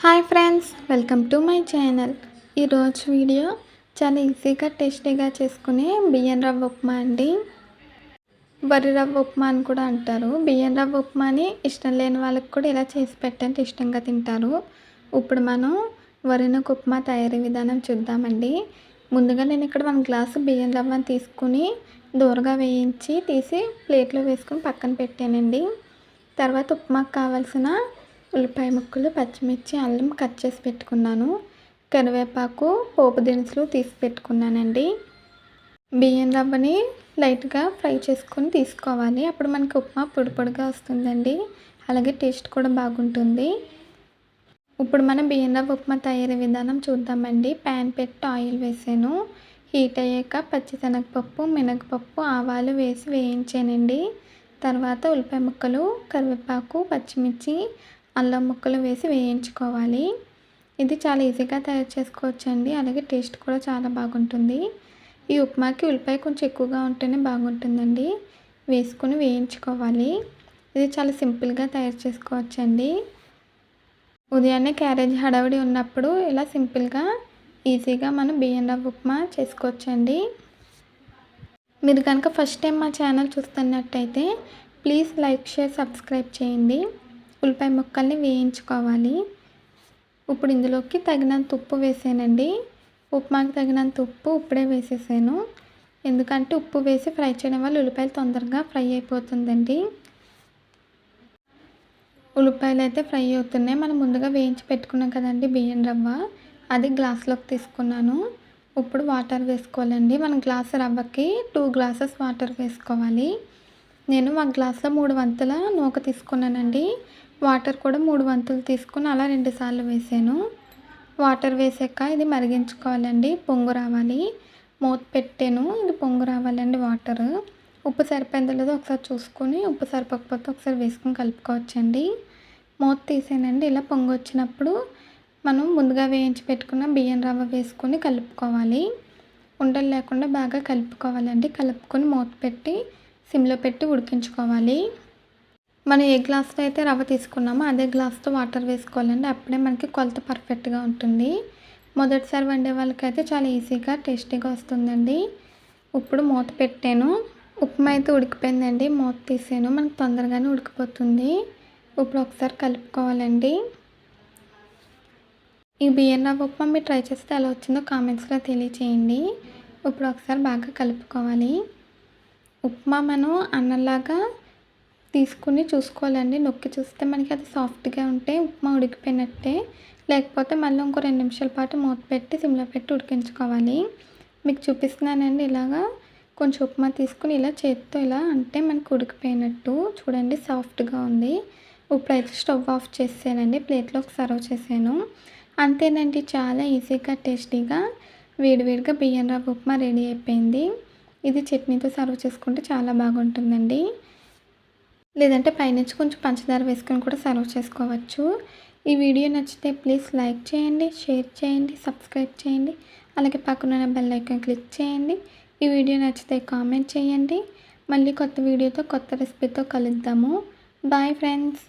Hi friends, welcome to my channel. ఈరోజు video చాలా ఈజీగా టేస్టీగా చేసుకునే బియ్యం రవ్వ ఉప్మా అండి. వరి రవ్వ ఉప్మా అని కూడా అంటారు. బియ్యం రవ్వ ఉప్మాని ఇష్టం లేని వాళ్ళకి కూడా ఇలా చేసి పెట్టండి, ఇష్టంగా తింటారు. ఇప్పుడు మనం వరినొక ఉప్మా తయారీ విధానం చూద్దామండి. ముందుగా నేను ఇక్కడ 1 గ్లాసు బియ్యం రవ్వని తీసుకుని దూరగా వేయించి తీసి ప్లేట్లో వేసుకొని పక్కన పెట్టానండి. తర్వాత ఉప్మాకు కావాల్సిన ఉల్లిపాయ ముక్కలు, పచ్చిమిర్చి, అల్లం కట్ చేసి పెట్టుకున్నాను. కరివేపాకు, పోపు దినుసులు తీసి పెట్టుకున్నానండి. బియ్యం రవ్వని లైట్గా ఫ్రై చేసుకొని తీసుకోవాలి. అప్పుడు మనకి ఉప్మా పొడి పొడిగా వస్తుందండి. అలాగే టేస్ట్ కూడా బాగుంటుంది. ఇప్పుడు మనం బియ్యం రవ్వ ఉప్మా తయారీ విధానం చూద్దామండి. ప్యాన్ పెట్టి ఆయిల్ వేసాను. హీట్ అయ్యాక పచ్చిశనగపప్పు, మినపప్పు, ఆవాలు వేసి వేయించానండి. తర్వాత ఉల్లిపాయ ముక్కలు, కరివేపాకు, పచ్చిమిర్చి, అల్లం ముక్కలు వేసి వేయించుకోవాలి. ఇది చాలా ఈజీగా తయారు చేసుకోవచ్చండి. అలాగే టేస్ట్ కూడా చాలా బాగుంటుంది. ఈ ఉప్మాకి ఉల్లిపాయ కొంచెం ఎక్కువగా ఉంటేనే బాగుంటుందండి. వేసుకొని వేయించుకోవాలి. ఇది చాలా సింపుల్గా తయారు చేసుకోవచ్చండి. ఉదయాన్నే క్యారేజ్ హడావిడి ఉన్నప్పుడు ఇలా సింపుల్గా ఈజీగా మనం బియ్యం రవ్వ ఉప్మా చేసుకోవచ్చండి. మీరు కనుక ఫస్ట్ టైం మా ఛానల్ చూస్తున్నట్టయితే ప్లీజ్ లైక్, షేర్, సబ్స్క్రైబ్ చేయండి. ఉల్లిపాయ ముక్కల్ని వేయించుకోవాలి. ఇప్పుడు ఇందులోకి తగినంత ఉప్పు వేసానండి. ఉప్మాకి తగినంత ఉప్పు ఇప్పుడే వేసేసాను. ఎందుకంటే ఉప్పు వేసి ఫ్రై చేయడం వల్ల ఉల్లిపాయలు తొందరగా ఫ్రై అయిపోతుందండి. ఉల్లిపాయలు అయితే ఫ్రై అవుతున్నాయి. మనం ముందుగా వేయించి పెట్టుకున్నాం కదండి బియ్యం రవ్వ, అది గ్లాస్లోకి తీసుకున్నాను. ఇప్పుడు వాటర్ వేసుకోవాలండి. మన గ్లాస్ రవ్వకి 2 గ్లాసెస్ వాటర్ వేసుకోవాలి. నేను 1 గ్లాస్లో 3 వంతుల నూక తీసుకున్నానండి. వాటర్ కూడా 3 వంతులు తీసుకుని అలా 2 సార్లు వేసాను. వాటర్ వేసాక ఇది మరిగించుకోవాలండి. పొంగు రావాలి. మూత పెట్టాను. ఇది పొంగు రావాలండి వాటర్. ఉప్పు సరిపోయిందో లేదో ఒకసారి చూసుకొని, ఉప్పు సరిపోకపోతే ఒకసారి వేసుకొని కలుపుకోవచ్చండి. మూత తీసానండి. ఇలా పొంగు వచ్చినప్పుడు మనం ముందుగా వేయించి పెట్టుకున్న బియ్యం రవ్వ వేసుకొని కలుపుకోవాలి. ఉండలు లేకుండా బాగా కలుపుకోవాలండి. కలుపుకొని మూత పెట్టి సిమ్లో పెట్టి ఉడికించుకోవాలి. మనం ఏ గ్లాస్తో అయితే రవ్వ తీసుకున్నామో అదే గ్లాస్తో వాటర్ వేసుకోవాలండి. అప్పుడే మనకి కొలత పర్ఫెక్ట్గా ఉంటుంది. మొదటిసారి వండే వాళ్ళకైతే చాలా ఈజీగా టేస్టీగా వస్తుందండి. ఇప్పుడు మూత పెట్టాను. ఉప్మా అయితే ఉడికిపోయిందండి. మూత తీసాను. మనకు తొందరగానే ఉడికిపోతుంది. ఇప్పుడు ఒకసారి కలుపుకోవాలండి. ఈ బియ్యం రవ్వ ఉప్మా మీరు ట్రై చేస్తే ఎలా వచ్చిందో కామెంట్స్లో తెలియచేయండి. ఇప్పుడు ఒకసారి బాగా కలుపుకోవాలి. ఉప్మా మనం అన్నంలాగా తీసుకుని చూసుకోవాలండి. నొక్కి చూస్తే మనకి అది సాఫ్ట్గా ఉంటే ఉప్మా ఉడికిపోయినట్టే. లేకపోతే మళ్ళీ ఇంకో 2 నిమిషాల పాటు మూత పెట్టి సిమ్లో పెట్టి ఉడికించుకోవాలి. మీకు చూపిస్తున్నానండి. ఇలాగా కొంచెం ఉప్మా తీసుకుని ఇలా చేతితో ఇలా అంటే మనకు ఉడికిపోయినట్టు చూడండి, సాఫ్ట్గా ఉంది. ఇప్పుడైతే స్టవ్ ఆఫ్ చేసానండి. ప్లేట్లోకి సర్వ్ చేశాను. అంతేనండి, చాలా ఈజీగా టేస్టీగా వేడివేడిగా బియ్యం రవ్వ ఉప్మా రెడీ అయిపోయింది. ఇది చట్నీతో సర్వ్ చేసుకుంటే చాలా బాగుంటుందండి. లేదంటే పైనుంచి కొంచెం పంచదార వేసుకొని కూడా సర్వ్ చేసుకోవచ్చు. ఈ వీడియో నచ్చితే ప్లీజ్ లైక్ చేయండి, షేర్ చేయండి, సబ్స్క్రైబ్ చేయండి. అలాగే పక్కన బెల్ ఐకాన్ క్లిక్ చేయండి. ఈ వీడియో నచ్చితే కామెంట్ చేయండి. మళ్ళీ కొత్త వీడియోతో కొత్త రెసిపీతో కలుద్దాము. Bye friends.